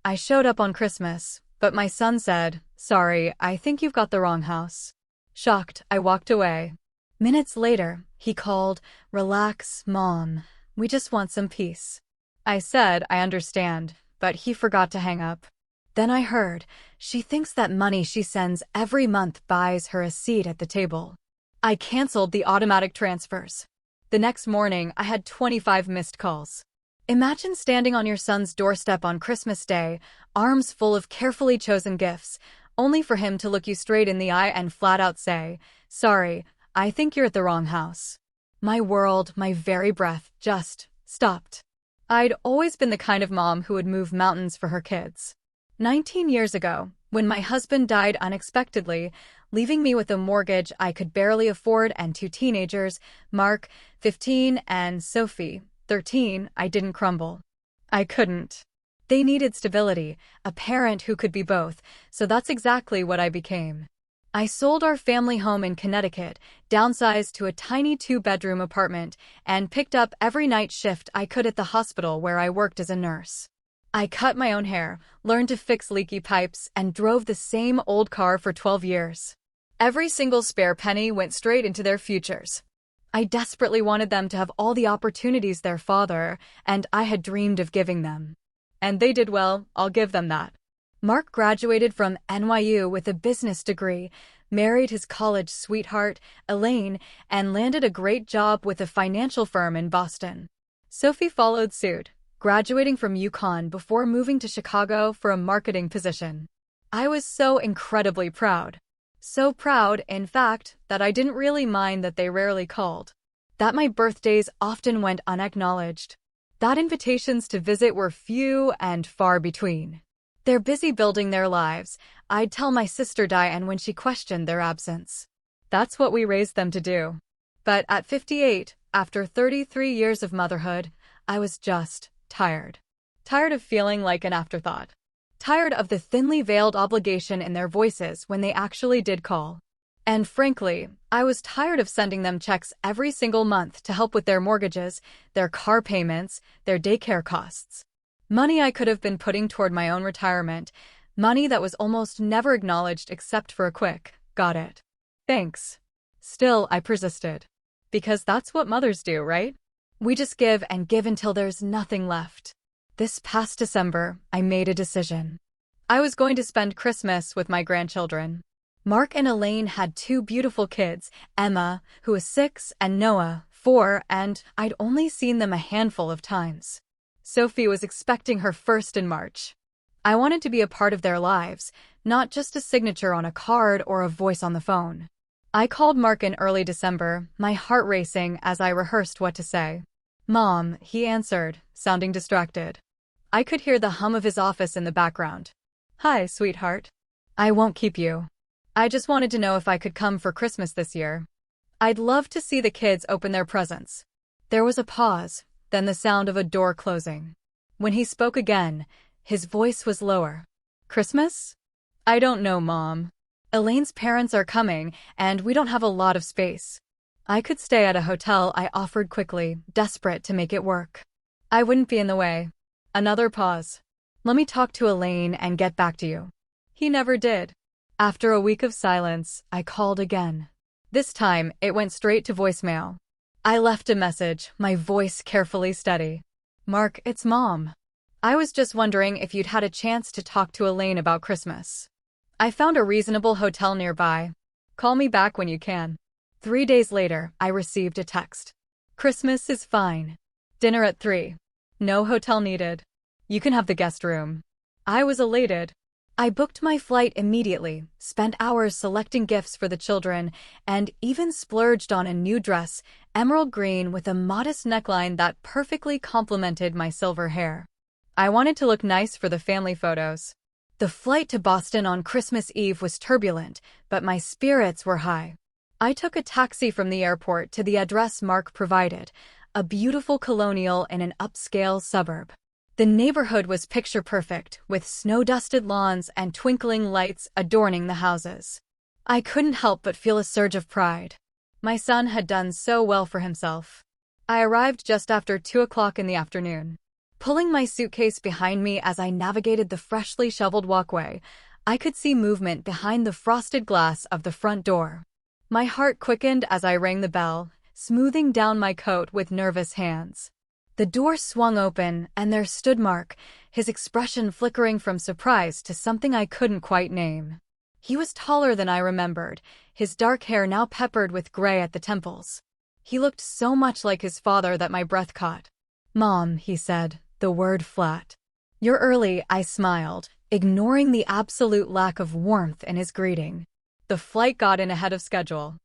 I showed up on Christmas, but my son said, "Sorry, I think you've got the wrong house." Shocked, I walked away. Minutes later, he called, "Relax, Mom. We just want some peace." I said, "I understand," but he forgot to hang up. Then I heard, "She thinks that money she sends every month buys her a seat at the table." I canceled the automatic transfers. The next morning, I had 25 missed calls. Imagine standing on your son's doorstep on Christmas Day, arms full of carefully chosen gifts, only for him to look you straight in the eye and flat out say, "Sorry, I think you're at the wrong house." My world, my very breath, just stopped. I'd always been the kind of mom who would move mountains for her kids. 19 years ago, when my husband died unexpectedly, leaving me with a mortgage I could barely afford and two teenagers, Mark, 15, and Sophie, 13, I didn't crumble. I couldn't. They needed stability, a parent who could be both, so that's exactly what I became. I sold our family home in Connecticut, downsized to a tiny 2-bedroom apartment, and picked up every night shift I could at the hospital where I worked as a nurse. I cut my own hair, learned to fix leaky pipes, and drove the same old car for 12 years. Every single spare penny went straight into their futures. I desperately wanted them to have all the opportunities their father and I had dreamed of giving them. And they did well, I'll give them that. Mark graduated from NYU with a business degree, married his college sweetheart, Elaine, and landed a great job with a financial firm in Boston. Sophie followed suit, graduating from UConn before moving to Chicago for a marketing position. I was so incredibly proud. So proud, in fact, that I didn't really mind that they rarely called. That my birthdays often went unacknowledged. That invitations to visit were few and far between. They're busy building their lives. I'd tell my sister Diane when she questioned their absence. That's what we raised them to do. But at 58, after 33 years of motherhood, I was just tired. Tired of feeling like an afterthought. Tired of the thinly veiled obligation in their voices when they actually did call. And frankly, I was tired of sending them checks every single month to help with their mortgages, their car payments, their daycare costs. Money I could have been putting toward my own retirement, money that was almost never acknowledged except for a quick, "Got it. Thanks." Still, I persisted. Because that's what mothers do, right? We just give and give until there's nothing left. This past December, I made a decision. I was going to spend Christmas with my grandchildren. Mark and Elaine had 2 beautiful kids, Emma, who was 6, and Noah, 4, and I'd only seen them a handful of times. Sophie was expecting her first in March. I wanted to be a part of their lives, not just a signature on a card or a voice on the phone. I called Mark in early December, my heart racing as I rehearsed what to say. "Mom," he answered, sounding distracted. I could hear the hum of his office in the background. "Hi, sweetheart. I won't keep you. I just wanted to know if I could come for Christmas this year. I'd love to see the kids open their presents." There was a pause, then the sound of a door closing. When he spoke again, his voice was lower. "Christmas? I don't know, Mom. Elaine's parents are coming, and we don't have a lot of space." I could stay at a hotel, I offered quickly, desperate to make it work. I wouldn't be in the way. Another pause. "Let me talk to Elaine and get back to you." He never did. After a week of silence, I called again. This time, it went straight to voicemail. I left a message, my voice carefully steady. "Mark, it's Mom. I was just wondering if you'd had a chance to talk to Elaine about Christmas. I found a reasonable hotel nearby. Call me back when you can." 3 days later, I received a text. "Christmas is fine. Dinner at 3. No hotel needed. You can have the guest room." I was elated. I booked my flight immediately, spent hours selecting gifts for the children, and even splurged on a new dress, emerald green with a modest neckline that perfectly complemented my silver hair. I wanted to look nice for the family photos. The flight to Boston on Christmas Eve was turbulent, but my spirits were high. I took a taxi from the airport to the address Mark provided, a beautiful colonial in an upscale suburb. The neighborhood was picture-perfect, with snow-dusted lawns and twinkling lights adorning the houses. I couldn't help but feel a surge of pride. My son had done so well for himself. I arrived just after 2 o'clock in the afternoon. Pulling my suitcase behind me as I navigated the freshly shoveled walkway, I could see movement behind the frosted glass of the front door. My heart quickened as I rang the bell, smoothing down my coat with nervous hands. The door swung open, and there stood Mark, his expression flickering from surprise to something I couldn't quite name. He was taller than I remembered, his dark hair now peppered with gray at the temples. He looked so much like his father that my breath caught. "Mom," he said, the word flat. "You're early," I smiled, ignoring the absolute lack of warmth in his greeting. The flight got in ahead of schedule.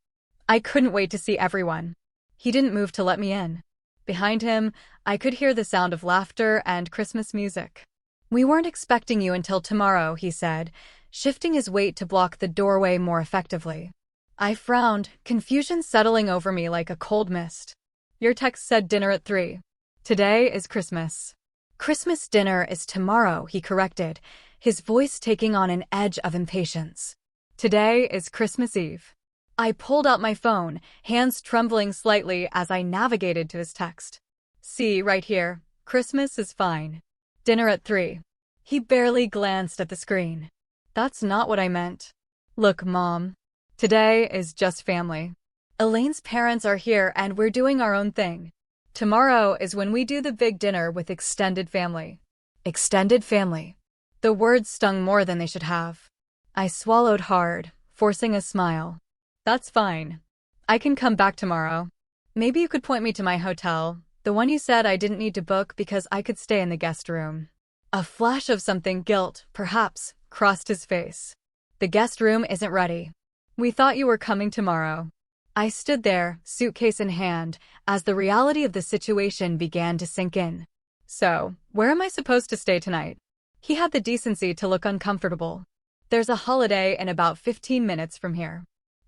I couldn't wait to see everyone. He didn't move to let me in. Behind him, I could hear the sound of laughter and Christmas music. "We weren't expecting you until tomorrow," he said, shifting his weight to block the doorway more effectively. I frowned, confusion settling over me like a cold mist. "Your text said dinner at 3. Today is Christmas." "Christmas dinner is tomorrow," he corrected, his voice taking on an edge of impatience. "Today is Christmas Eve." I pulled out my phone, hands trembling slightly as I navigated to his text. "See, right here, Christmas is fine. Dinner at 3. He barely glanced at the screen. "That's not what I meant." "Look, Mom. Today is just family. Elaine's parents are here and we're doing our own thing. Tomorrow is when we do the big dinner with extended family." Extended family. The words stung more than they should have. I swallowed hard, forcing a smile. "That's fine. I can come back tomorrow. Maybe you could point me to my hotel, the one you said I didn't need to book because I could stay in the guest room." A flash of something guilt, perhaps, crossed his face. "The guest room isn't ready. We thought you were coming tomorrow." I stood there, suitcase in hand, as the reality of the situation began to sink in. "So, where am I supposed to stay tonight?" He had the decency to look uncomfortable. "There's a Holiday in about 15 minutes from here.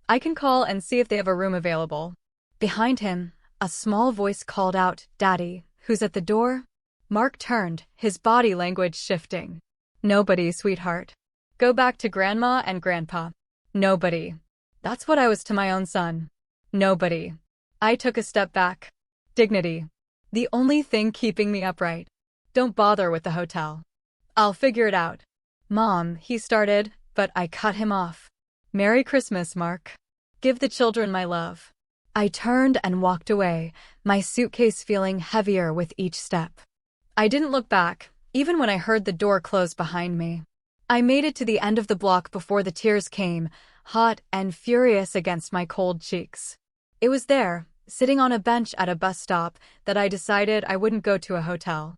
I can call and see if they have a room available." Behind him, a small voice called out, "Daddy, who's at the door?" Mark turned, his body language shifting. "Nobody, sweetheart. Go back to Grandma and Grandpa." Nobody. That's what I was to my own son. Nobody. I took a step back. Dignity. The only thing keeping me upright. "Don't bother with the hotel. I'll figure it out." "Mom," he started, but I cut him off. "Merry Christmas, Mark. Give the children my love." I turned and walked away, my suitcase feeling heavier with each step. I didn't look back, even when I heard the door close behind me. I made it to the end of the block before the tears came, hot and furious against my cold cheeks. It was there, sitting on a bench at a bus stop, that I decided I wouldn't go to a hotel.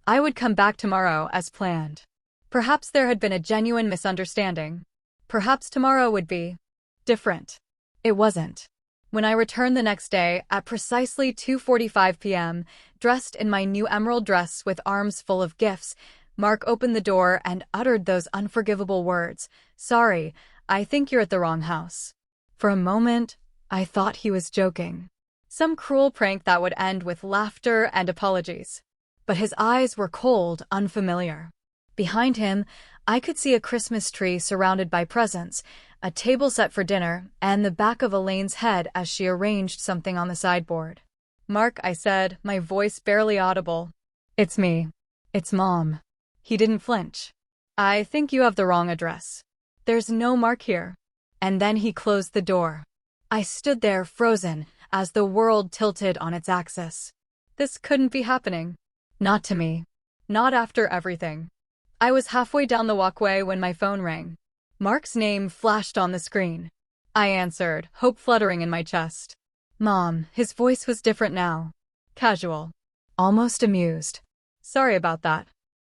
I would come back tomorrow as planned. Perhaps there had been a genuine misunderstanding. Perhaps tomorrow would be different. It wasn't. When I returned the next day, at precisely 2:45 p.m., dressed in my new emerald dress with arms full of gifts, Mark opened the door and uttered those unforgivable words, "Sorry, I think you're at the wrong house." For a moment, I thought he was joking. Some cruel prank that would end with laughter and apologies. But his eyes were cold, unfamiliar. Behind him, I could see a Christmas tree surrounded by presents, a table set for dinner, and the back of Elaine's head as she arranged something on the sideboard. "Mark," I said, my voice barely audible. "It's me. It's Mom." He didn't flinch. "I think you have the wrong address. There's no Mark here." And then he closed the door. I stood there frozen, as the world tilted on its axis. This couldn't be happening. Not to me. Not after everything. I was halfway down the walkway when my phone rang. Mark's name flashed on the screen. I answered, hope fluttering in my chest. "Mom." His voice was different now. Casual. Almost amused. "Sorry about that.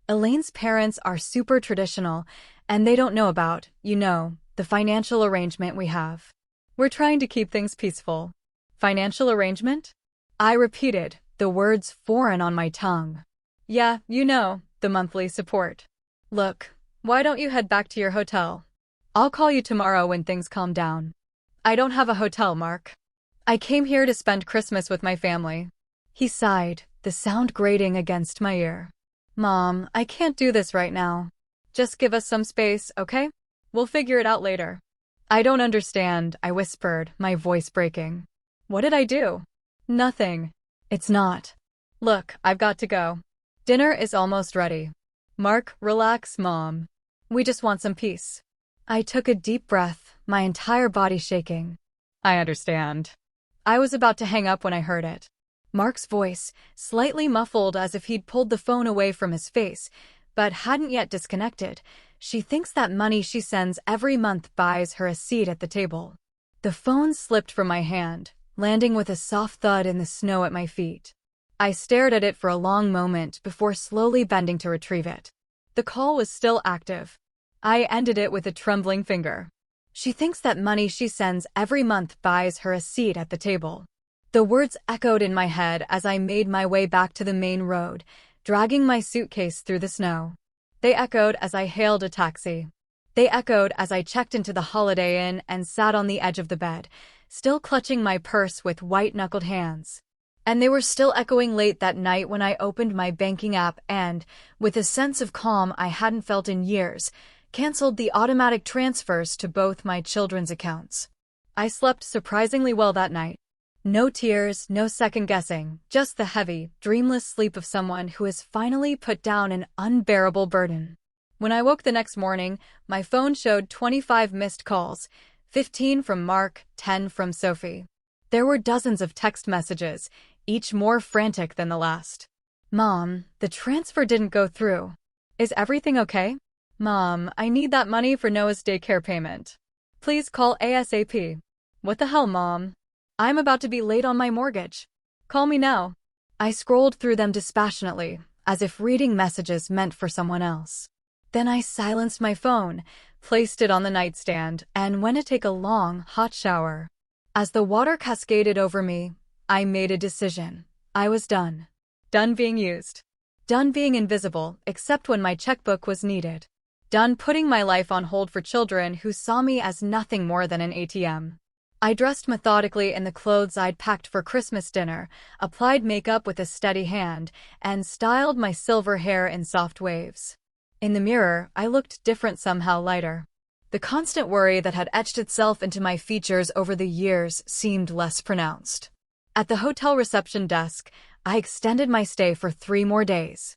Elaine's parents are super traditional, and they don't know about, the financial arrangement we have. We're trying to keep things peaceful." "Financial arrangement?" I repeated, the words foreign on my tongue. "Yeah, the monthly support." "Look, why don't you head back to your hotel? I'll call you tomorrow when things calm down." "I don't have a hotel, Mark. I came here to spend Christmas with my family." He sighed, the sound grating against my ear. "Mom, I can't do this right now. Just give us some space, okay? We'll figure it out later." "I don't understand," I whispered, my voice breaking. "What did I do?" "Nothing." "It's not." "Look, I've got to go. Dinner is almost ready. Mark, relax, Mom. We just want some peace. I took a deep breath, my entire body shaking. I understand. I was about to hang up when I heard it. Mark's voice, slightly muffled as if he'd pulled the phone away from his face, but hadn't yet disconnected. She thinks that money she sends every month buys her a seat at the table. The phone slipped from my hand, landing with a soft thud in the snow at my feet. I stared at it for a long moment before slowly bending to retrieve it. The call was still active. I ended it with a trembling finger. She thinks that money she sends every month buys her a seat at the table. The words echoed in my head as I made my way back to the main road, dragging my suitcase through the snow. They echoed as I hailed a taxi. They echoed as I checked into the Holiday Inn and sat on the edge of the bed, still clutching my purse with white-knuckled hands. And they were still echoing late that night when I opened my banking app and, with a sense of calm I hadn't felt in years, canceled the automatic transfers to both my children's accounts. I slept surprisingly well that night. No tears, no second-guessing, just the heavy, dreamless sleep of someone who has finally put down an unbearable burden. When I woke the next morning, my phone showed 25 missed calls, 15 from Mark, 10 from Sophie. There were dozens of text messages, each more frantic than the last. Mom, the transfer didn't go through. Is everything okay? Mom, I need that money for Noah's daycare payment. Please call ASAP. What the hell, Mom? I'm about to be late on my mortgage. Call me now. I scrolled through them dispassionately, as if reading messages meant for someone else. Then I silenced my phone, placed it on the nightstand, and went to take a long, hot shower. As the water cascaded over me, I made a decision. I was done. Done being used. Done being invisible, except when my checkbook was needed. Done putting my life on hold for children who saw me as nothing more than an ATM. I dressed methodically in the clothes I'd packed for Christmas dinner, applied makeup with a steady hand, and styled my silver hair in soft waves. In the mirror, I looked different, somehow lighter. The constant worry that had etched itself into my features over the years seemed less pronounced. At the hotel reception desk, I extended my stay for 3 more days.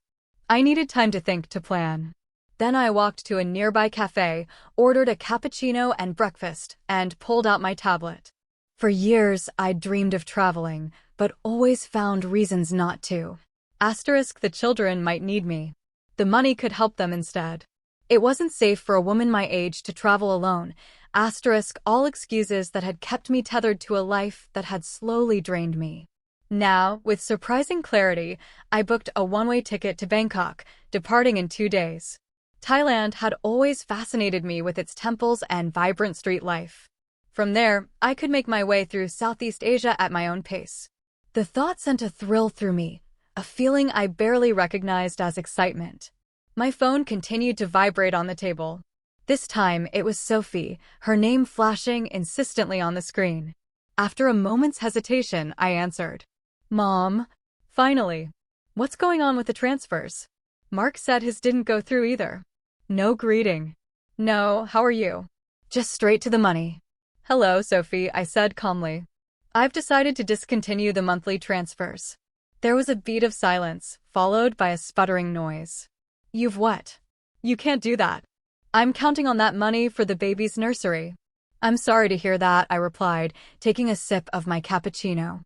I needed time to think, to plan. Then I walked to a nearby cafe, ordered a cappuccino and breakfast, and pulled out my tablet. For years, I'd dreamed of traveling, but always found reasons not to. Asterisk, the children might need me. The money could help them instead. It wasn't safe for a woman my age to travel alone. Asterisk, all excuses that had kept me tethered to a life that had slowly drained me. Now, with surprising clarity, I booked a one-way ticket to Bangkok, departing in 2 days. Thailand had always fascinated me with its temples and vibrant street life. From there, I could make my way through Southeast Asia at my own pace. The thought sent a thrill through me, a feeling I barely recognized as excitement. My phone continued to vibrate on the table. This time, it was Sophie, her name flashing insistently on the screen. After a moment's hesitation, I answered. Mom. Finally. What's going on with the transfers? Mark said his didn't go through either. No greeting. No, how are you? Just straight to the money. Hello, Sophie, I said calmly. I've decided to discontinue the monthly transfers. There was a beat of silence, followed by a sputtering noise. You've what? You can't do that. I'm counting on that money for the baby's nursery. I'm sorry to hear that, I replied, taking a sip of my cappuccino.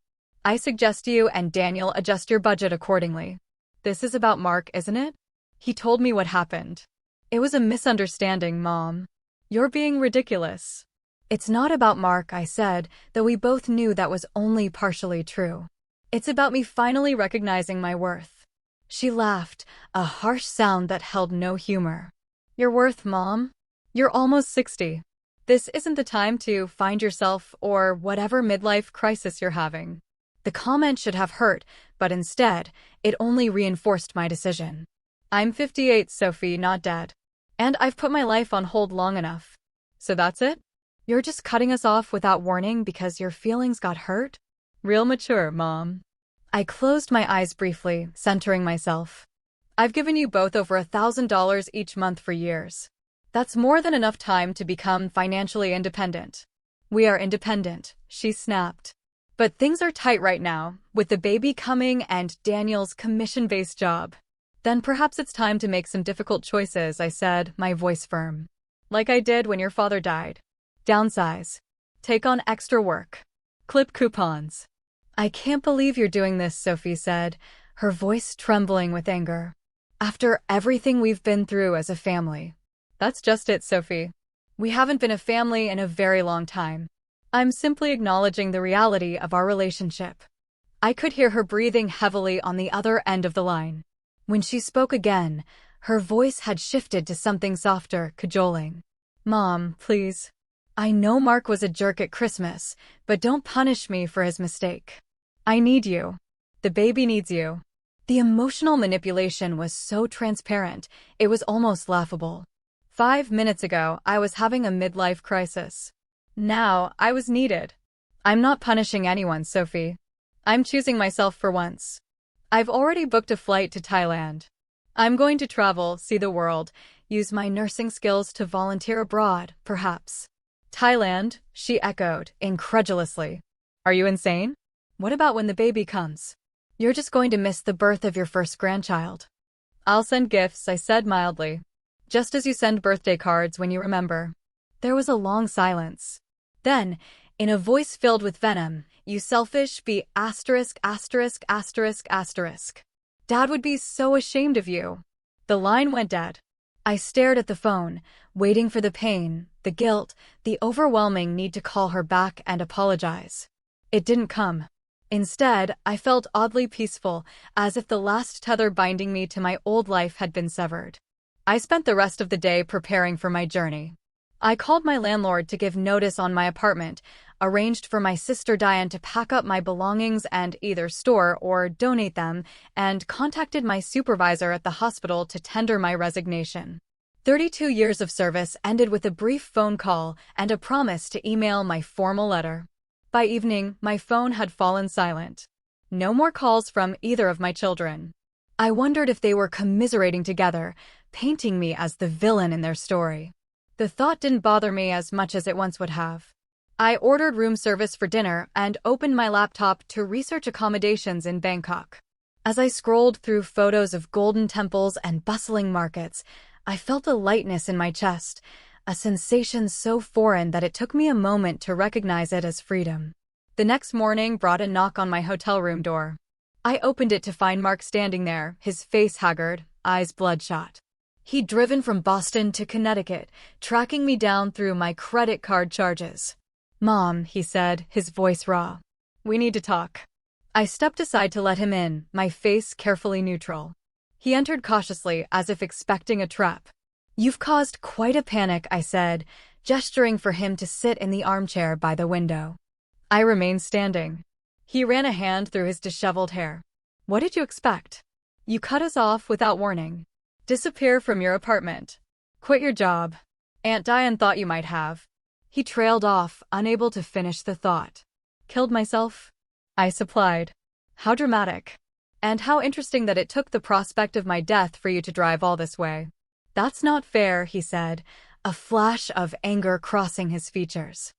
I suggest you and Daniel adjust your budget accordingly. This is about Mark, isn't it? He told me what happened. It was a misunderstanding, Mom. You're being ridiculous. It's not about Mark, I said, though we both knew that was only partially true. It's about me finally recognizing my worth. She laughed, a harsh sound that held no humor. Your worth, Mom? You're almost 60. This isn't the time to find yourself or whatever midlife crisis you're having. The comment should have hurt, but instead, it only reinforced my decision. I'm 58, Sophie, not dead. And I've put my life on hold long enough. So that's it? You're just cutting us off without warning because your feelings got hurt? Real mature, Mom. I closed my eyes briefly, centering myself. I've given you both over $1,000 each month for years. That's more than enough time to become financially independent. We are independent, she snapped. But things are tight right now, with the baby coming and Daniel's commission-based job. Then perhaps it's time to make some difficult choices, I said, my voice firm. Like I did when your father died. Downsize. Take on extra work. Clip coupons. I can't believe you're doing this, Sophie said, her voice trembling with anger. After everything we've been through as a family. That's just it, Sophie. We haven't been a family in a very long time. I'm simply acknowledging the reality of our relationship. I could hear her breathing heavily on the other end of the line. When she spoke again, her voice had shifted to something softer, cajoling. Mom, please. I know Mark was a jerk at Christmas, but don't punish me for his mistake. I need you. The baby needs you. The emotional manipulation was so transparent, it was almost laughable. 5 minutes ago, I was having a midlife crisis. Now, I was needed. I'm not punishing anyone, Sophie. I'm choosing myself for once. I've already booked a flight to Thailand. I'm going to travel, see the world, use my nursing skills to volunteer abroad, perhaps. Thailand, she echoed, incredulously. Are you insane? What about when the baby comes? You're just going to miss the birth of your first grandchild. I'll send gifts, I said mildly. Just as you send birthday cards when you remember. There was a long silence. Then, in a voice filled with venom, you selfish be asterisk asterisk asterisk asterisk. Dad would be so ashamed of you. The line went dead. I stared at the phone, waiting for the pain, the guilt, the overwhelming need to call her back and apologize. It didn't come. Instead, I felt oddly peaceful, as if the last tether binding me to my old life had been severed. I spent the rest of the day preparing for my journey. I called my landlord to give notice on my apartment, arranged for my sister Diane to pack up my belongings and either store or donate them, and contacted my supervisor at the hospital to tender my resignation. 32 years of service ended with a brief phone call and a promise to email my formal letter. By evening, my phone had fallen silent. No more calls from either of my children. I wondered if they were commiserating together, painting me as the villain in their story. The thought didn't bother me as much as it once would have. I ordered room service for dinner and opened my laptop to research accommodations in Bangkok. As I scrolled through photos of golden temples and bustling markets, I felt a lightness in my chest, a sensation so foreign that it took me a moment to recognize it as freedom. The next morning brought a knock on my hotel room door. I opened it to find Mark standing there, his face haggard, eyes bloodshot. He'd driven from Boston to Connecticut, tracking me down through my credit card charges. Mom, he said, his voice raw. We need to talk. I stepped aside to let him in, my face carefully neutral. He entered cautiously, as if expecting a trap. You've caused quite a panic, I said, gesturing for him to sit in the armchair by the window. I remained standing. He ran a hand through his disheveled hair. What did you expect? You cut us off without warning. Disappear from your apartment. Quit your job. Aunt Diane thought you might have. He trailed off, unable to finish the thought. Killed myself? I supplied. How dramatic. And how interesting that it took the prospect of my death for you to drive all this way. That's not fair, he said, a flash of anger crossing his features.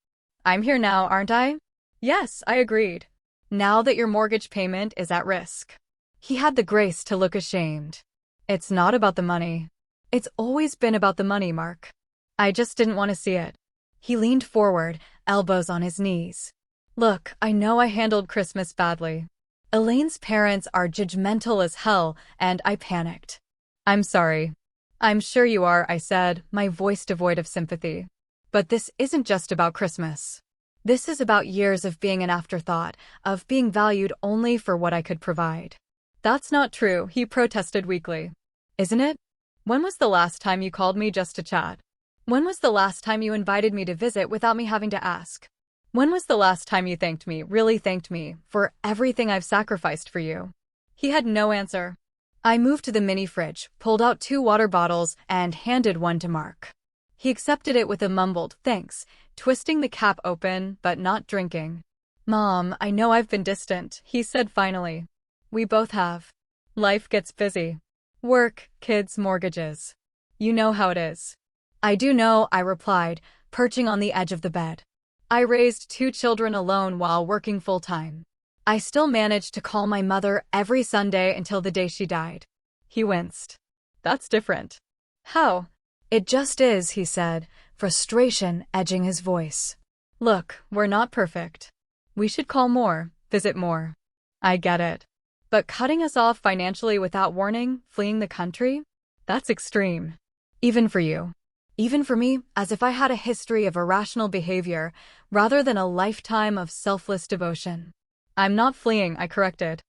I'm here now, aren't I? Yes, I agreed. Now that your mortgage payment is at risk. He had the grace to look ashamed. It's not about the money. It's always been about the money, Mark. I just didn't want to see it. He leaned forward, elbows on his knees. Look, I know I handled Christmas badly. Elaine's parents are judgmental as hell, and I panicked. I'm sorry. I'm sure you are, I said, my voice devoid of sympathy. But this isn't just about Christmas. This is about years of being an afterthought, of being valued only for what I could provide. That's not true, he protested weakly. Isn't it? When was the last time you called me just to chat? When was the last time you invited me to visit without me having to ask? When was the last time you thanked me, really thanked me, for everything I've sacrificed for you? He had no answer. I moved to the mini fridge, pulled out 2 water bottles, and handed one to Mark. He accepted it with a mumbled thanks, twisting the cap open, but not drinking. Mom, I know I've been distant, he said finally. We both have. Life gets busy. Work, kids, mortgages. You know how it is. I do know, I replied, perching on the edge of the bed. I raised 2 children alone while working full-time. I still managed to call my mother every Sunday until the day she died. He winced. That's different. How? It just is, he said, frustration edging his voice. Look, we're not perfect. We should call more, visit more. I get it. But cutting us off financially without warning, fleeing the country? That's extreme. Even for you. Even for me, as if I had a history of irrational behavior, rather than a lifetime of selfless devotion. I'm not fleeing, I corrected.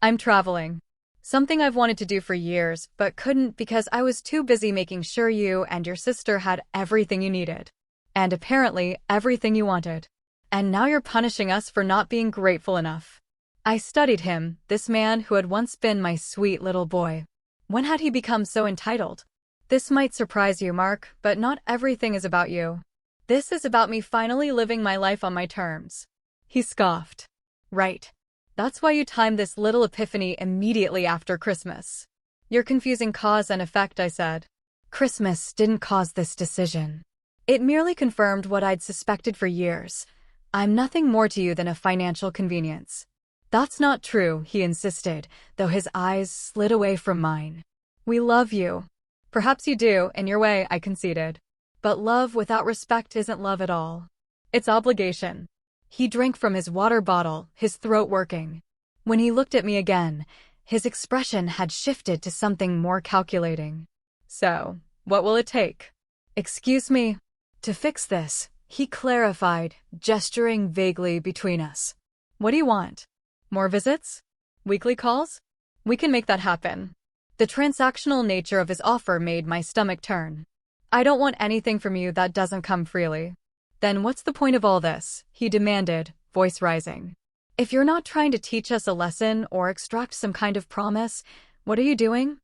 I'm traveling. Something I've wanted to do for years, but couldn't because I was too busy making sure you and your sister had everything you needed. And apparently, everything you wanted. And now you're punishing us for not being grateful enough. I studied him, this man who had once been my sweet little boy. When had he become so entitled? This might surprise you, Mark, but not everything is about you. This is about me finally living my life on my terms. He scoffed. Right. That's why you timed this little epiphany immediately after Christmas. You're confusing cause and effect, I said. Christmas didn't cause this decision. It merely confirmed what I'd suspected for years. I'm nothing more to you than a financial convenience. That's not true, he insisted, though his eyes slid away from mine. We love you. Perhaps you do, in your way, I conceded. But love without respect isn't love at all. It's obligation. He drank from his water bottle, his throat working. When he looked at me again, his expression had shifted to something more calculating. So, what will it take? Excuse me. To fix this, he clarified, gesturing vaguely between us. What do you want? More visits? Weekly calls? We can make that happen. The transactional nature of his offer made my stomach turn. I don't want anything from you that doesn't come freely. Then what's the point of all this? He demanded, voice rising. If you're not trying to teach us a lesson or extract some kind of promise, what are you doing?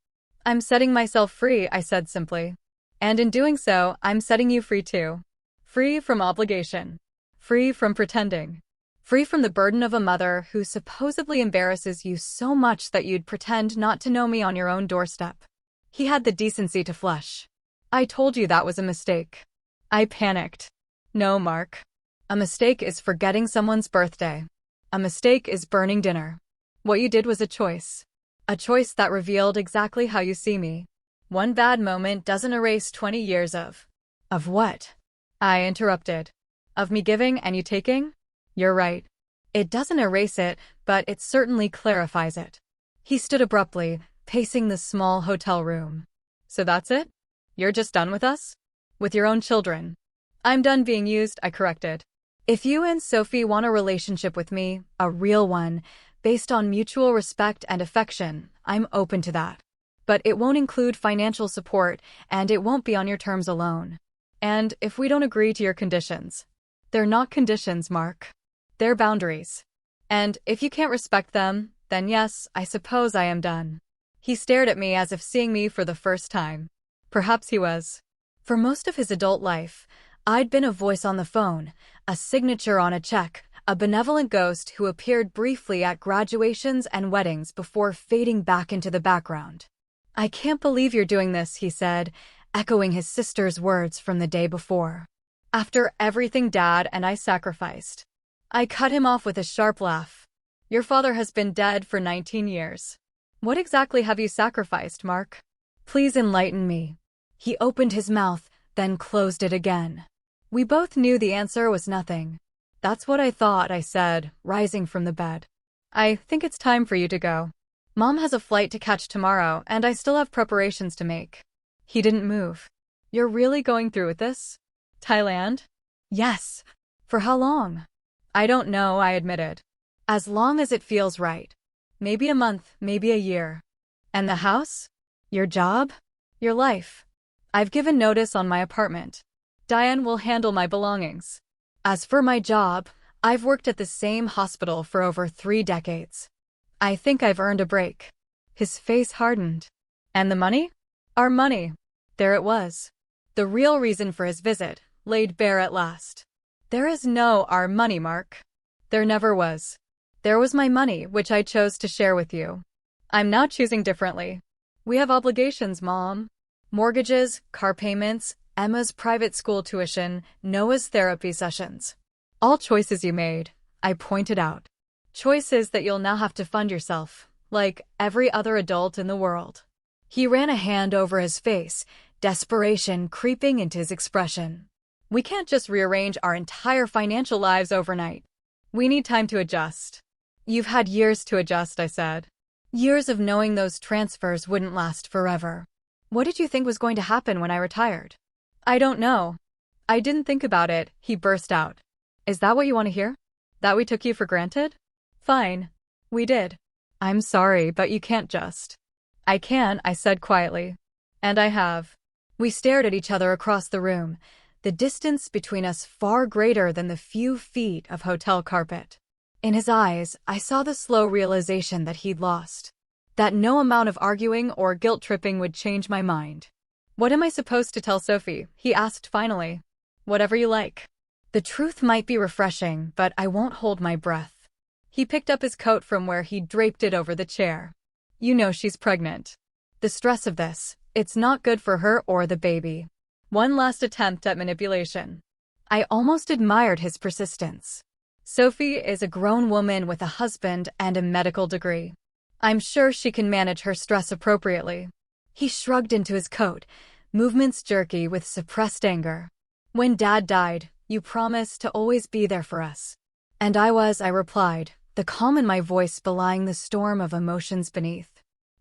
I'm setting myself free, I said simply. And in doing so, I'm setting you free too. Free from obligation. Free from pretending. Free from the burden of a mother who supposedly embarrasses you so much that you'd pretend not to know me on your own doorstep. He had the decency to flush. I told you that was a mistake. I panicked. No, Mark. A mistake is forgetting someone's birthday. A mistake is burning dinner. What you did was a choice. A choice that revealed exactly how you see me. One bad moment doesn't erase 20 years of what? I interrupted. Of me giving and you taking? You're right. It doesn't erase it, but it certainly clarifies it. He stood abruptly, pacing the small hotel room. So that's it? You're just done with us? With your own children? I'm done being used, I corrected. If you and Sophie want a relationship with me, a real one, based on mutual respect and affection, I'm open to that. But it won't include financial support, and it won't be on your terms alone. And if we don't agree to your conditions, they're not conditions, Mark. They're boundaries. And if you can't respect them, then yes, I suppose I am done. He stared at me as if seeing me for the first time. Perhaps he was. For most of his adult life, I'd been a voice on the phone, a signature on a check, a benevolent ghost who appeared briefly at graduations and weddings before fading back into the background. I can't believe you're doing this, he said, echoing his sister's words from the day before. After everything Dad and I sacrificed. I cut him off with a sharp laugh. Your father has been dead for 19 years. What exactly have you sacrificed, Mark? Please enlighten me. He opened his mouth, then closed it again. We both knew the answer was nothing. That's what I thought, I said, rising from the bed. I think it's time for you to go. Mom has a flight to catch tomorrow, and I still have preparations to make. He didn't move. You're really going through with this? Thailand? Yes. For how long? I don't know, I admitted. As long as it feels right. Maybe a month, maybe a year. And the house? Your job? Your life. I've given notice on my apartment. Diane will handle my belongings. As for my job, I've worked at the same hospital for over 3 decades. I think I've earned a break. His face hardened. And the money? Our money. There it was. The real reason for his visit, laid bare at last. There is no our money, Mark. There never was. There was my money, which I chose to share with you. I'm now choosing differently. We have obligations, Mom. Mortgages, car payments, Emma's private school tuition, Noah's therapy sessions. All choices you made, I pointed out. Choices that you'll now have to fund yourself, like every other adult in the world. He ran a hand over his face, desperation creeping into his expression. We can't just rearrange our entire financial lives overnight. We need time to adjust. You've had years to adjust, I said. Years of knowing those transfers wouldn't last forever. What did you think was going to happen when I retired? I don't know. I didn't think about it, he burst out. Is that what you want to hear? That we took you for granted? Fine. We did. I'm sorry, but you can't just. I can, I said quietly. And I have. We stared at each other across the room, the distance between us far greater than the few feet of hotel carpet. In his eyes, I saw the slow realization that he'd lost. That no amount of arguing or guilt-tripping would change my mind. What am I supposed to tell Sophie? He asked finally. Whatever you like. The truth might be refreshing, but I won't hold my breath. He picked up his coat from where he'd draped it over the chair. You know she's pregnant. The stress of this, it's not good for her or the baby. One last attempt at manipulation. I almost admired his persistence. Sophie is a grown woman with a husband and a medical degree. I'm sure she can manage her stress appropriately. He shrugged into his coat, movements jerky with suppressed anger. When Dad died, you promised to always be there for us. And I replied, the calm in my voice belying the storm of emotions beneath.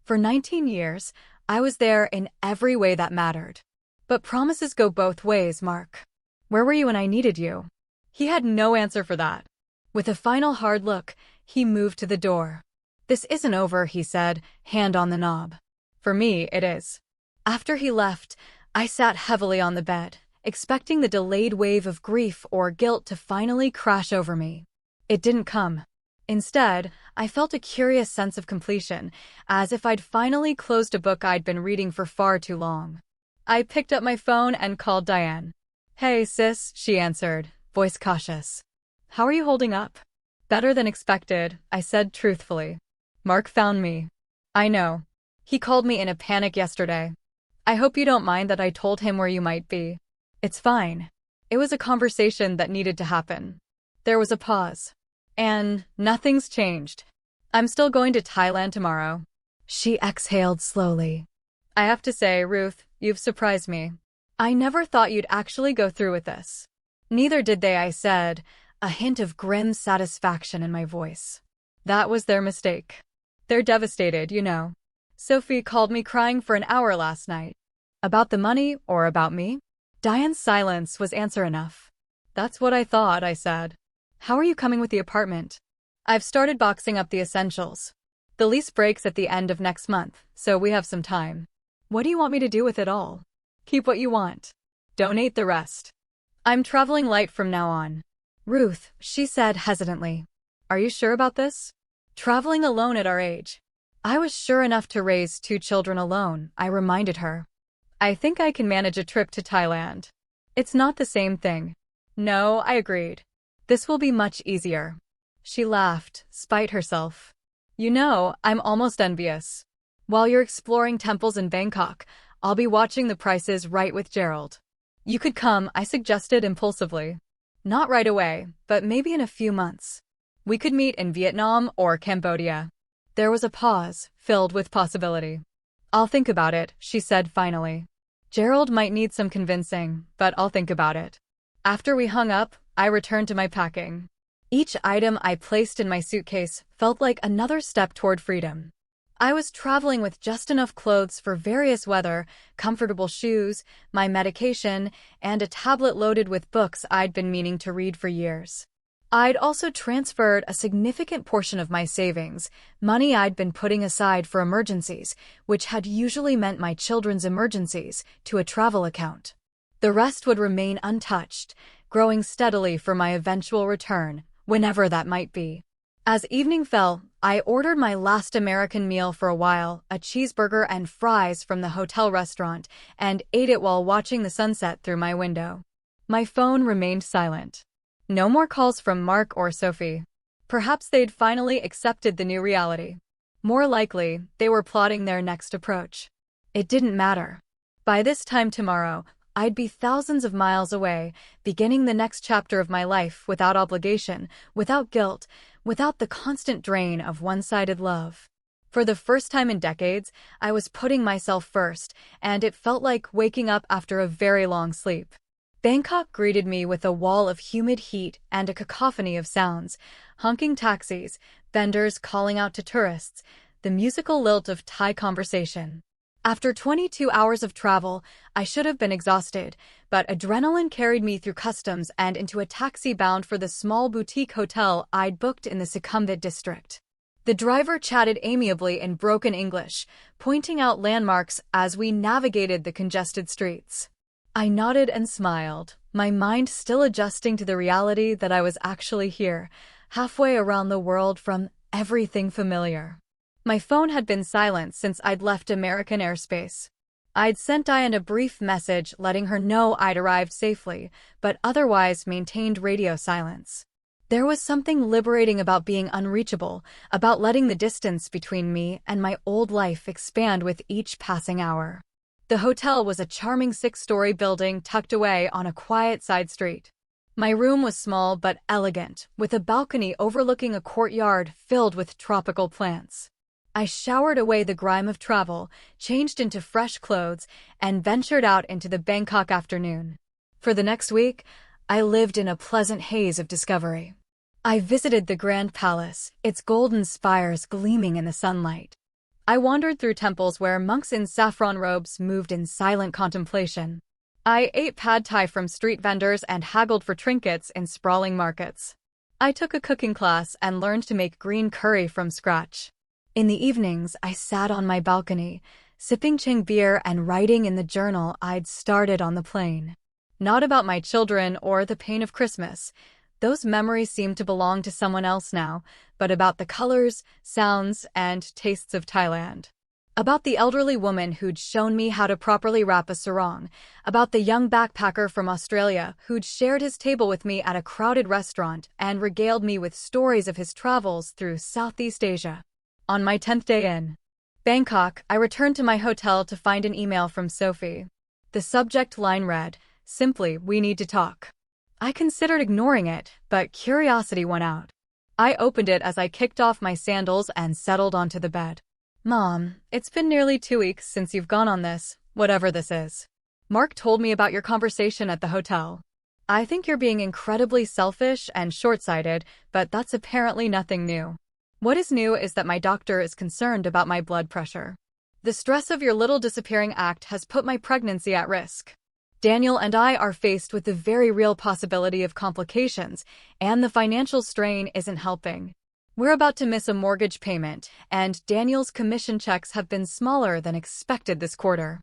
For 19 years, I was there in every way that mattered. But promises go both ways, Mark. Where were you when I needed you? He had no answer for that. With a final hard look, he moved to the door. This isn't over, he said, hand on the knob. For me, it is. After he left, I sat heavily on the bed, expecting the delayed wave of grief or guilt to finally crash over me. It didn't come. Instead, I felt a curious sense of completion, as if I'd finally closed a book I'd been reading for far too long. I picked up my phone and called Diane. Hey, sis, she answered, voice cautious. How are you holding up? Better than expected, I said truthfully. Mark found me. I know. He called me in a panic yesterday. I hope you don't mind that I told him where you might be. It's fine. It was a conversation that needed to happen. There was a pause. And nothing's changed. I'm still going to Thailand tomorrow. She exhaled slowly. I have to say, Ruth, you've surprised me. I never thought you'd actually go through with this. Neither did they, I said, a hint of grim satisfaction in my voice. That was their mistake. They're devastated, you know. Sophie called me crying for an hour last night. About the money or about me? Diane's silence was answer enough. That's what I thought, I said. How are you coming with the apartment? I've started boxing up the essentials. The lease breaks at the end of next month, so we have some time. What do you want me to do with it all? Keep what you want. Donate the rest. I'm traveling light from now on. Ruth, she said hesitantly. Are you sure about this? Traveling alone at our age. I was sure enough to raise 2 children alone, I reminded her. I think I can manage a trip to Thailand. It's not the same thing. No, I agreed. This will be much easier. She laughed, spite herself. You know, I'm almost envious. While you're exploring temples in Bangkok, I'll be watching The Price is Right with Gerald. You could come, I suggested impulsively. Not right away, but maybe in a few months. We could meet in Vietnam or Cambodia. There was a pause, filled with possibility. I'll think about it, she said finally. Gerald might need some convincing, but I'll think about it. After we hung up, I returned to my packing. Each item I placed in my suitcase felt like another step toward freedom. I was traveling with just enough clothes for various weather, comfortable shoes, my medication, and a tablet loaded with books I'd been meaning to read for years. I'd also transferred a significant portion of my savings, money I'd been putting aside for emergencies, which had usually meant my children's emergencies, to a travel account. The rest would remain untouched, growing steadily for my eventual return, whenever that might be. As evening fell, I ordered my last American meal for a while, a cheeseburger and fries from the hotel restaurant, and ate it while watching the sunset through my window. My phone remained silent. No more calls from Mark or Sophie. Perhaps they'd finally accepted the new reality. More likely, they were plotting their next approach. It didn't matter. By this time tomorrow, I'd be thousands of miles away, beginning the next chapter of my life without obligation, without guilt, without the constant drain of one-sided love. For the first time in decades, I was putting myself first, and it felt like waking up after a very long sleep. Bangkok greeted me with a wall of humid heat and a cacophony of sounds: honking taxis, vendors calling out to tourists, the musical lilt of Thai conversation. After 22 hours of travel, I should have been exhausted, but adrenaline carried me through customs and into a taxi bound for the small boutique hotel I'd booked in the Sukhumvit district. The driver chatted amiably in broken English, pointing out landmarks as we navigated the congested streets. I nodded and smiled, my mind still adjusting to the reality that I was actually here, halfway around the world from everything familiar. My phone had been silent since I'd left American airspace. I'd sent Diane a brief message letting her know I'd arrived safely, but otherwise maintained radio silence. There was something liberating about being unreachable, about letting the distance between me and my old life expand with each passing hour. The hotel was a charming 6-story building tucked away on a quiet side street. My room was small but elegant, with a balcony overlooking a courtyard filled with tropical plants. I showered away the grime of travel, changed into fresh clothes, and ventured out into the Bangkok afternoon. For the next week, I lived in a pleasant haze of discovery. I visited the Grand Palace, its golden spires gleaming in the sunlight. I wandered through temples where monks in saffron robes moved in silent contemplation. I ate pad thai from street vendors and haggled for trinkets in sprawling markets. I took a cooking class and learned to make green curry from scratch. In the evenings, I sat on my balcony, sipping Ching beer and writing in the journal I'd started on the plane. Not about my children or the pain of Christmas. Those memories seemed to belong to someone else now, but about the colors, sounds, and tastes of Thailand. About the elderly woman who'd shown me how to properly wrap a sarong. About the young backpacker from Australia who'd shared his table with me at a crowded restaurant and regaled me with stories of his travels through Southeast Asia. On my 10th day in Bangkok, I returned to my hotel to find an email from Sophie. The subject line read, simply, "We need to talk." I considered ignoring it, but curiosity won out. I opened it as I kicked off my sandals and settled onto the bed. "Mom, it's been nearly 2 weeks since you've gone on this, whatever this is. Mark told me about your conversation at the hotel. I think you're being incredibly selfish and short-sighted, but that's apparently nothing new. What is new is that my doctor is concerned about my blood pressure. The stress of your little disappearing act has put my pregnancy at risk. Daniel and I are faced with the very real possibility of complications, and the financial strain isn't helping. We're about to miss a mortgage payment, and Daniel's commission checks have been smaller than expected this quarter.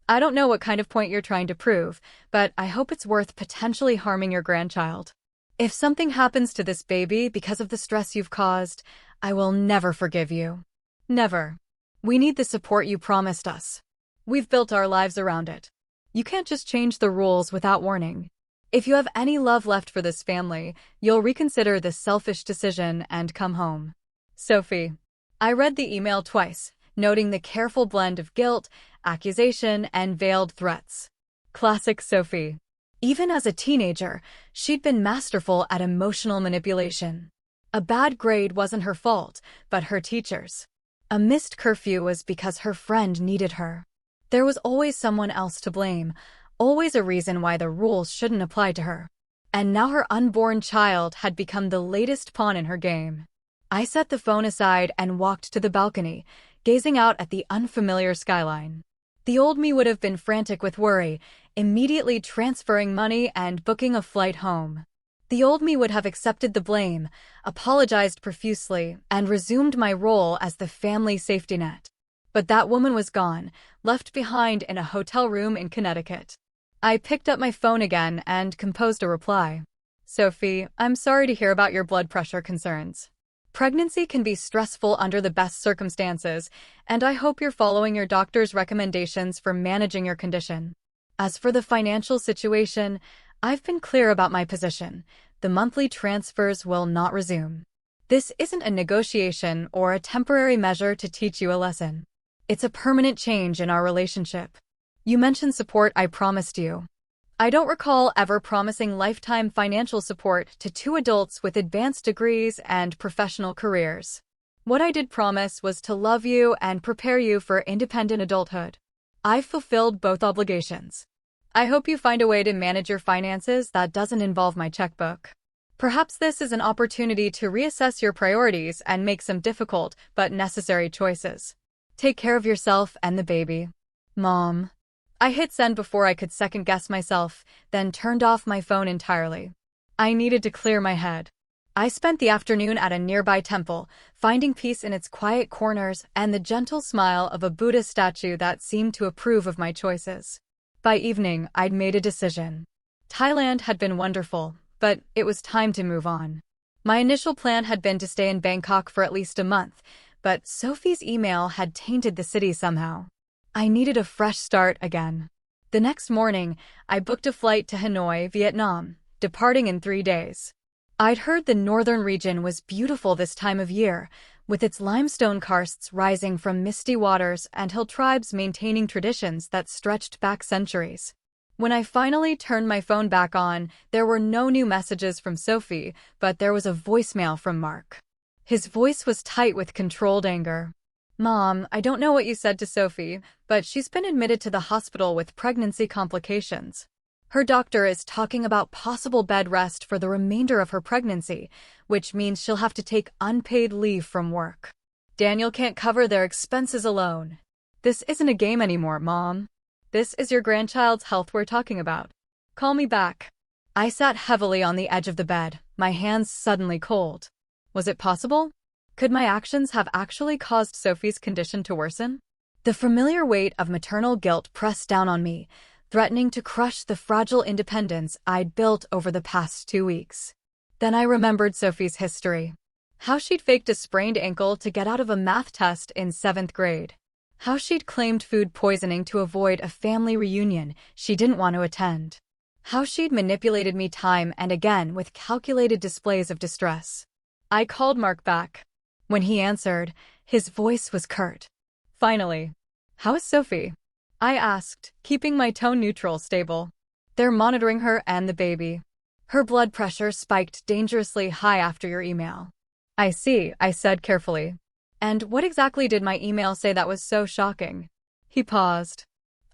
I don't know what kind of point you're trying to prove, but I hope it's worth potentially harming your grandchild. If something happens to this baby because of the stress you've caused, I will never forgive you. Never. We need the support you promised us. We've built our lives around it. You can't just change the rules without warning. If you have any love left for this family, you'll reconsider this selfish decision and come home. Sophie." I read the email twice, noting the careful blend of guilt, accusation, and veiled threats. Classic Sophie. Even as a teenager, she'd been masterful at emotional manipulation. A bad grade wasn't her fault, but her teacher's. A missed curfew was because her friend needed her. There was always someone else to blame, always a reason why the rules shouldn't apply to her. And now her unborn child had become the latest pawn in her game. I set the phone aside and walked to the balcony, gazing out at the unfamiliar skyline. The old me would have been frantic with worry, immediately transferring money and booking a flight home. The old me would have accepted the blame, apologized profusely, and resumed my role as the family safety net. But that woman was gone, left behind in a hotel room in Connecticut. I picked up my phone again and composed a reply. "Sophie, I'm sorry to hear about your blood pressure concerns. Pregnancy can be stressful under the best circumstances, and I hope you're following your doctor's recommendations for managing your condition. As for the financial situation, I've been clear about my position. The monthly transfers will not resume. This isn't a negotiation or a temporary measure to teach you a lesson. It's a permanent change in our relationship. You mentioned support I promised you. I don't recall ever promising lifetime financial support to two adults with advanced degrees and professional careers. What I did promise was to love you and prepare you for independent adulthood. I've fulfilled both obligations. I hope you find a way to manage your finances that doesn't involve my checkbook. Perhaps this is an opportunity to reassess your priorities and make some difficult but necessary choices. Take care of yourself and the baby. Mom. I hit send before I could second-guess myself, then turned off my phone entirely. I needed to clear my head. I spent the afternoon at a nearby temple, finding peace in its quiet corners and the gentle smile of a Buddha statue that seemed to approve of my choices. By evening, I'd made a decision. Thailand had been wonderful, but it was time to move on. My initial plan had been to stay in Bangkok for at least a month, but Sophie's email had tainted the city somehow. I needed a fresh start again. The next morning, I booked a flight to Hanoi, Vietnam, departing in 3 days. I'd heard the northern region was beautiful this time of year, with its limestone karsts rising from misty waters and hill tribes maintaining traditions that stretched back centuries. When I finally turned my phone back on, there were no new messages from Sophie, but there was a voicemail from Mark. His voice was tight with controlled anger. Mom, I don't know what you said to Sophie, but she's been admitted to the hospital with pregnancy complications. Her doctor is talking about possible bed rest for the remainder of her pregnancy, which means she'll have to take unpaid leave from work. Daniel can't cover their expenses alone. This isn't a game anymore, Mom. This is your grandchild's health we're talking about. Call me back. I sat heavily on the edge of the bed, my hands suddenly cold. Was it possible? Could my actions have actually caused Sophie's condition to worsen? The familiar weight of maternal guilt pressed down on me, threatening to crush the fragile independence I'd built over the past 2 weeks. Then I remembered Sophie's history. How she'd faked a sprained ankle to get out of a math test in 7th grade. How she'd claimed food poisoning to avoid a family reunion she didn't want to attend. How she'd manipulated me time and again with calculated displays of distress. I called Mark back. When he answered, his voice was curt. Finally. How is Sophie? I asked, keeping my tone neutral stable. They're monitoring her and the baby. Her blood pressure spiked dangerously high after your email. I see, I said carefully. And what exactly did my email say that was so shocking? He paused.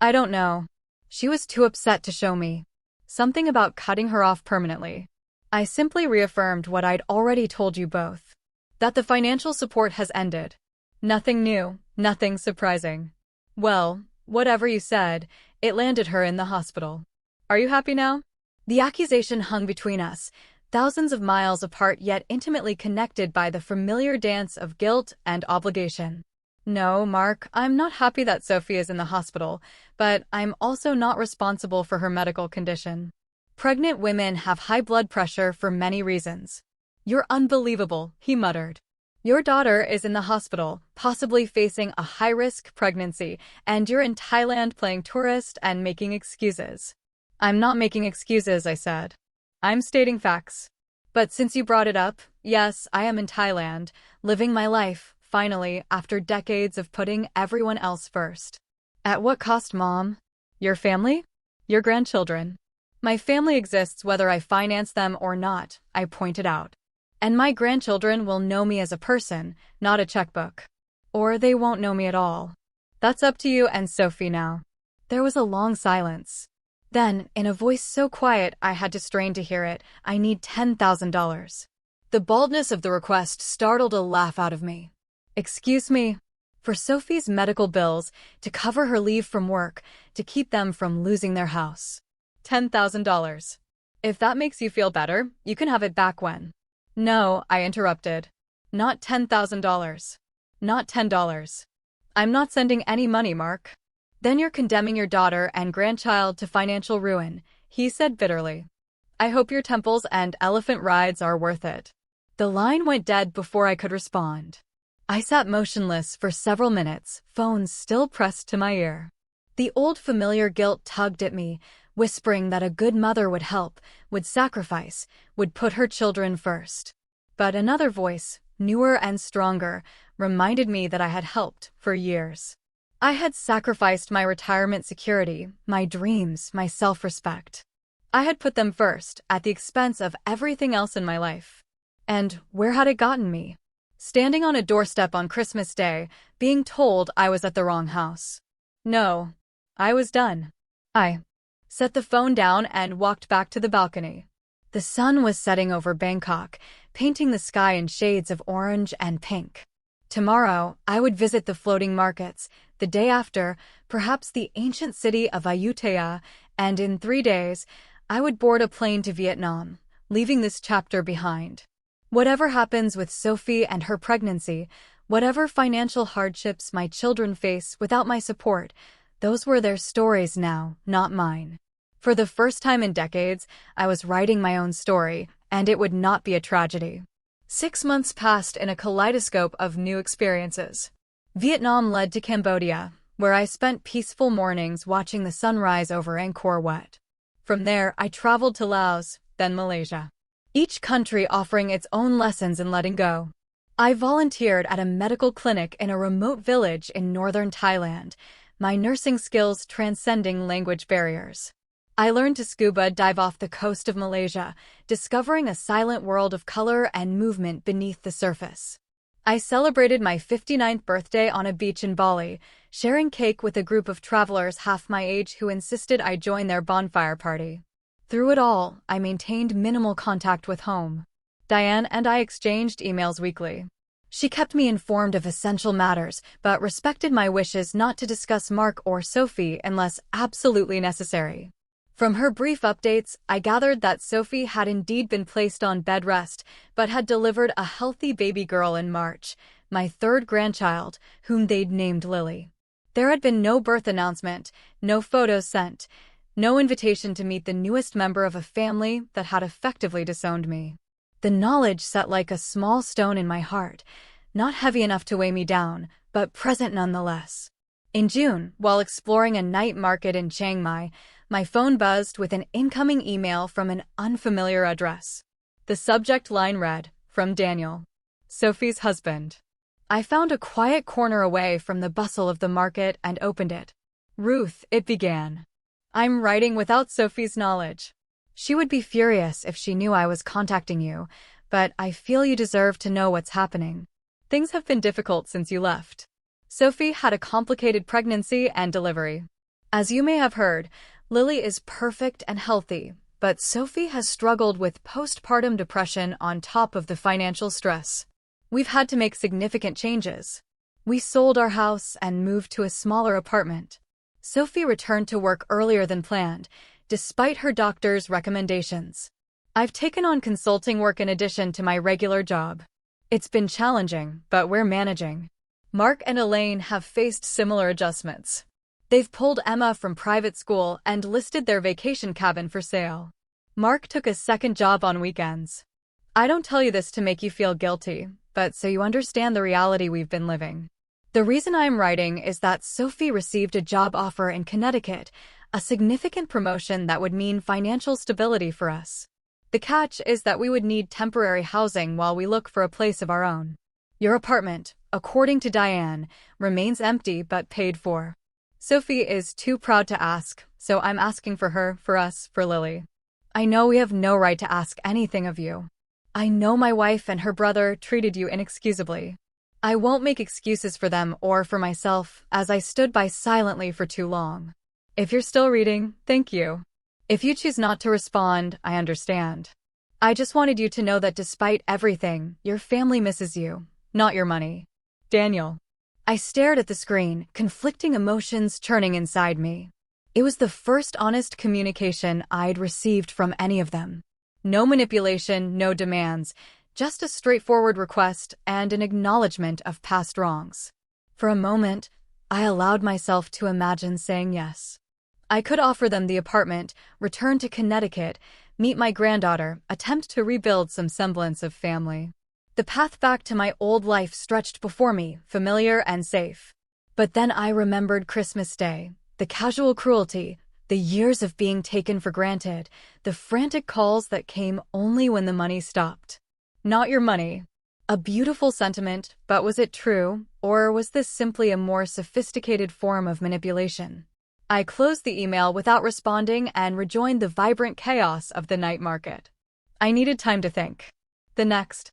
I don't know. She was too upset to show me. Something about cutting her off permanently. I simply reaffirmed what I'd already told you both. That the financial support has ended. Nothing new, nothing surprising. Well, whatever you said, it landed her in the hospital. Are you happy now? The accusation hung between us, thousands of miles apart yet intimately connected by the familiar dance of guilt and obligation. No, Mark, I'm not happy that Sophie is in the hospital, but I'm also not responsible for her medical condition. Pregnant women have high blood pressure for many reasons. You're unbelievable, he muttered. Your daughter is in the hospital, possibly facing a high-risk pregnancy, and you're in Thailand playing tourist and making excuses. I'm not making excuses, I said. I'm stating facts. But since you brought it up, yes, I am in Thailand, living my life, finally, after decades of putting everyone else first. At what cost, Mom? Your family? Your grandchildren? My family exists whether I finance them or not, I pointed out. And my grandchildren will know me as a person, not a checkbook. Or they won't know me at all. That's up to you and Sophie now. There was a long silence. Then, in a voice so quiet I had to strain to hear it, I need $10,000. The baldness of the request startled a laugh out of me. Excuse me. For Sophie's medical bills, to cover her leave from work, to keep them from losing their house. $10,000. If that makes you feel better, you can have it back when. No, I interrupted. Not $10,000. Not $10. I'm not sending any money, Mark. Then you're condemning your daughter and grandchild to financial ruin, he said bitterly. I hope your temples and elephant rides are worth it. The line went dead before I could respond. I sat motionless for several minutes, phone still pressed to my ear. The old familiar guilt tugged at me, whispering that a good mother would help, would sacrifice, would put her children first. But another voice, newer and stronger, reminded me that I had helped for years. I had sacrificed my retirement security, my dreams, my self-respect. I had put them first, at the expense of everything else in my life. And where had it gotten me? Standing on a doorstep on Christmas Day, being told I was at the wrong house. No, I was done. I set the phone down and walked back to the balcony. The sun was setting over Bangkok, painting the sky in shades of orange and pink. Tomorrow, I would visit the floating markets, the day after, perhaps the ancient city of Ayutthaya, and in 3 days, I would board a plane to Vietnam, leaving this chapter behind. Whatever happens with Sophie and her pregnancy, whatever financial hardships my children face without my support, those were their stories now, not mine. For the first time in decades, I was writing my own story, and it would not be a tragedy. 6 months passed in a kaleidoscope of new experiences. Vietnam led to Cambodia, where I spent peaceful mornings watching the sunrise over Angkor Wat. From there, I traveled to Laos, then Malaysia. Each country offering its own lessons in letting go. I volunteered at a medical clinic in a remote village in northern Thailand, my nursing skills transcending language barriers. I learned to scuba dive off the coast of Malaysia, discovering a silent world of color and movement beneath the surface. I celebrated my 59th birthday on a beach in Bali, sharing cake with a group of travelers half my age who insisted I join their bonfire party. Through it all, I maintained minimal contact with home. Diane and I exchanged emails weekly. She kept me informed of essential matters, but respected my wishes not to discuss Mark or Sophie unless absolutely necessary. From her brief updates, I gathered that Sophie had indeed been placed on bed rest, but had delivered a healthy baby girl in March, my 3rd grandchild, whom they'd named Lily. There had been no birth announcement, no photos sent, no invitation to meet the newest member of a family that had effectively disowned me. The knowledge sat like a small stone in my heart, not heavy enough to weigh me down, but present nonetheless. In June, while exploring a night market in Chiang Mai, my phone buzzed with an incoming email from an unfamiliar address. The subject line read, "From Daniel, Sophie's husband." I found a quiet corner away from the bustle of the market and opened it. "Ruth," it began. "I'm writing without Sophie's knowledge. She would be furious if she knew I was contacting you, but I feel you deserve to know what's happening. Things have been difficult since you left. Sophie had a complicated pregnancy and delivery. As you may have heard, Lily is perfect and healthy, but Sophie has struggled with postpartum depression on top of the financial stress. We've had to make significant changes. We sold our house and moved to a smaller apartment. Sophie returned to work earlier than planned, despite her doctor's recommendations. I've taken on consulting work in addition to my regular job. It's been challenging, but we're managing. Mark and Elaine have faced similar adjustments. They've pulled Emma from private school and listed their vacation cabin for sale. Mark took a second job on weekends. I don't tell you this to make you feel guilty, but so you understand the reality we've been living. The reason I'm writing is that Sophie received a job offer in Connecticut, a significant promotion that would mean financial stability for us. The catch is that we would need temporary housing while we look for a place of our own. Your apartment, according to Diane, remains empty but paid for. Sophie is too proud to ask, so I'm asking for her, for us, for Lily. I know we have no right to ask anything of you. I know my wife and her brother treated you inexcusably. I won't make excuses for them or for myself, as I stood by silently for too long. If you're still reading, thank you. If you choose not to respond, I understand. I just wanted you to know that despite everything, your family misses you, not your money. Daniel. I stared at the screen, conflicting emotions churning inside me. It was the first honest communication I'd received from any of them. No manipulation, no demands, just a straightforward request and an acknowledgement of past wrongs. For a moment, I allowed myself to imagine saying yes. I could offer them the apartment, return to Connecticut, meet my granddaughter, attempt to rebuild some semblance of family. The path back to my old life stretched before me, familiar and safe. But then I remembered Christmas Day, the casual cruelty, the years of being taken for granted, the frantic calls that came only when the money stopped. Not your money. A beautiful sentiment, but was it true, or was this simply a more sophisticated form of manipulation? I closed the email without responding and rejoined the vibrant chaos of the night market. I needed time to think. The next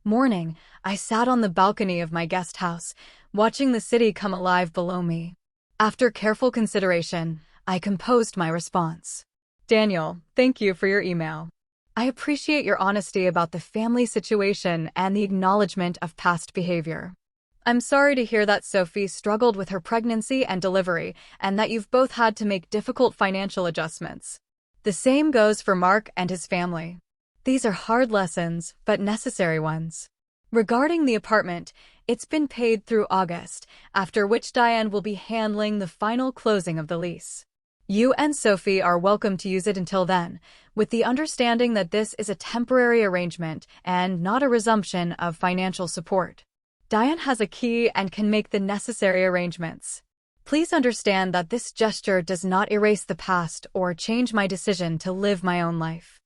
Morning, I sat on the balcony of my guest house, watching the city come alive below me. After careful consideration, I composed my response. Daniel, thank you for your email. I appreciate your honesty about the family situation and the acknowledgement of past behavior. I'm sorry to hear that Sophie struggled with her pregnancy and delivery, and that you've both had to make difficult financial adjustments. The same goes for Mark and his family. These are hard lessons, but necessary ones. Regarding the apartment, it's been paid through August, after which Diane will be handling the final closing of the lease. You and Sophie are welcome to use it until then, with the understanding that this is a temporary arrangement and not a resumption of financial support. Diane has a key and can make the necessary arrangements. Please understand that this gesture does not erase the past or change my decision to live my own life.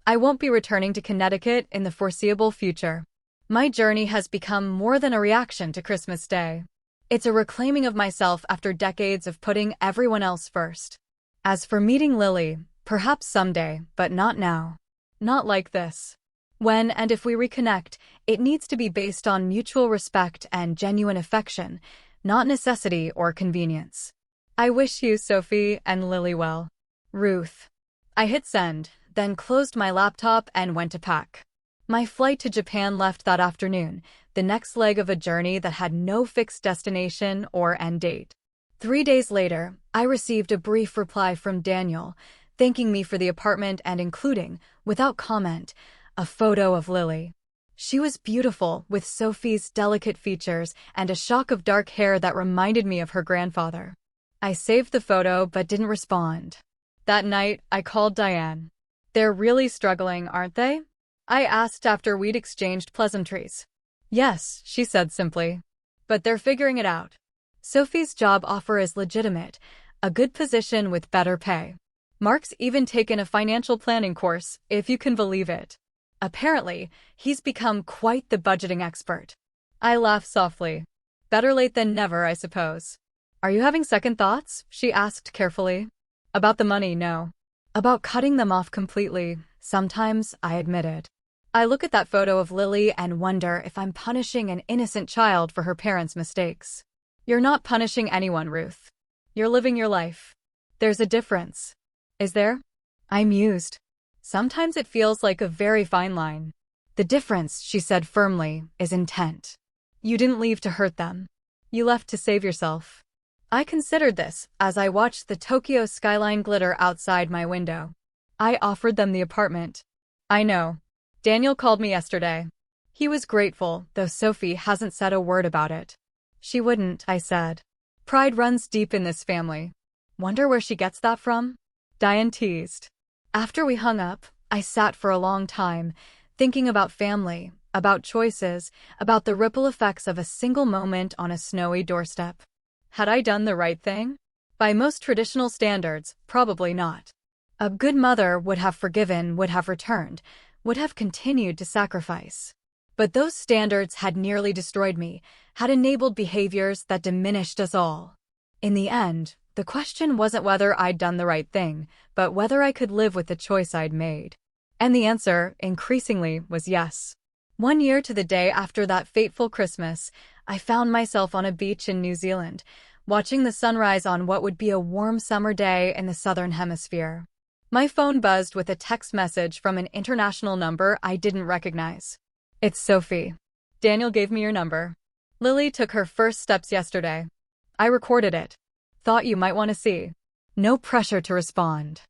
I won't be returning to Connecticut in the foreseeable future. My journey has become more than a reaction to Christmas Day. It's a reclaiming of myself after decades of putting everyone else first. As for meeting Lily, perhaps someday, but not now. Not like this. When and if we reconnect, it needs to be based on mutual respect and genuine affection, not necessity or convenience. I wish you, Sophie, and Lily well. Ruth. I hit send, then closed my laptop and went to pack. My flight to Japan left that afternoon, the next leg of a journey that had no fixed destination or end date. 3 days later, I received a brief reply from Daniel, thanking me for the apartment and including, without comment, a photo of Lily. She was beautiful, with Sophie's delicate features and a shock of dark hair that reminded me of her grandfather. I saved the photo but didn't respond. That night, I called Diane. They're really struggling, aren't they? I asked after we'd exchanged pleasantries. Yes, she said simply. But they're figuring it out. Sophie's job offer is legitimate, a good position with better pay. Mark's even taken a financial planning course, if you can believe it. Apparently, he's become quite the budgeting expert. I laughed softly. Better late than never, I suppose. Are you having second thoughts? She asked carefully. About the money, no. About cutting them off completely, sometimes, I admitted. I look at that photo of Lily and wonder if I'm punishing an innocent child for her parents' mistakes. You're not punishing anyone, Ruth. You're living your life. There's a difference. Is there? I mused. Sometimes it feels like a very fine line. The difference, she said firmly, is intent. You didn't leave to hurt them. You left to save yourself. I considered this as I watched the Tokyo skyline glitter outside my window. I offered them the apartment. I know. Daniel called me yesterday. He was grateful, though Sophie hasn't said a word about it. She wouldn't, I said. Pride runs deep in this family. Wonder where she gets that from? Diane teased. After we hung up, I sat for a long time, thinking about family, about choices, about the ripple effects of a single moment on a snowy doorstep. Had I done the right thing? By most traditional standards, probably not. A good mother would have forgiven, would have returned, would have continued to sacrifice. But those standards had nearly destroyed me, had enabled behaviors that diminished us all. In the end, the question wasn't whether I'd done the right thing, but whether I could live with the choice I'd made. And the answer, increasingly, was yes. 1 year to the day after that fateful Christmas, I found myself on a beach in New Zealand, watching the sunrise on what would be a warm summer day in the southern hemisphere. My phone buzzed with a text message from an international number I didn't recognize. It's Sophie. Daniel gave me your number. Lily took her first steps yesterday. I recorded it. Thought you might want to see. No pressure to respond.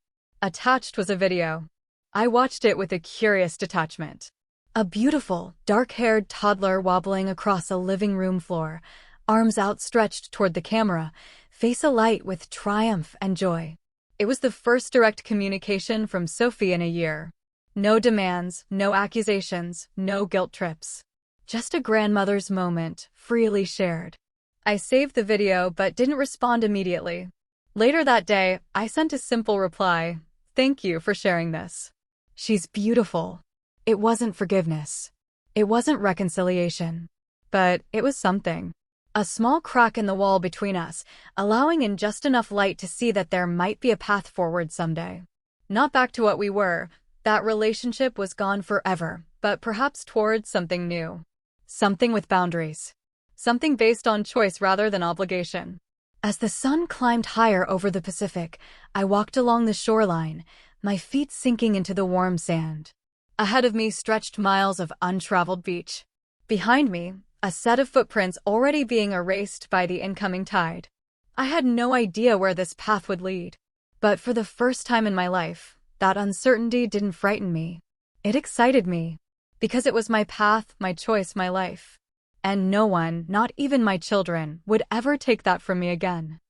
Attached was a video. I watched it with a curious detachment. A beautiful, dark-haired toddler wobbling across a living room floor, arms outstretched toward the camera, face alight with triumph and joy. It was the first direct communication from Sophie in a year. No demands, no accusations, no guilt trips. Just a grandmother's moment, freely shared. I saved the video but didn't respond immediately. Later that day, I sent a simple reply, "Thank you for sharing this." She's beautiful. It wasn't forgiveness. It wasn't reconciliation. But it was something. A small crack in the wall between us, allowing in just enough light to see that there might be a path forward someday. Not back to what we were. That relationship was gone forever, but perhaps towards something new. Something with boundaries. Something based on choice rather than obligation. As the sun climbed higher over the Pacific, I walked along the shoreline, my feet sinking into the warm sand. Ahead of me stretched miles of untraveled beach. Behind me, a set of footprints already being erased by the incoming tide. I had no idea where this path would lead. But for the first time in my life, that uncertainty didn't frighten me. It excited me. Because it was my path, my choice, my life. And no one, not even my children, would ever take that from me again.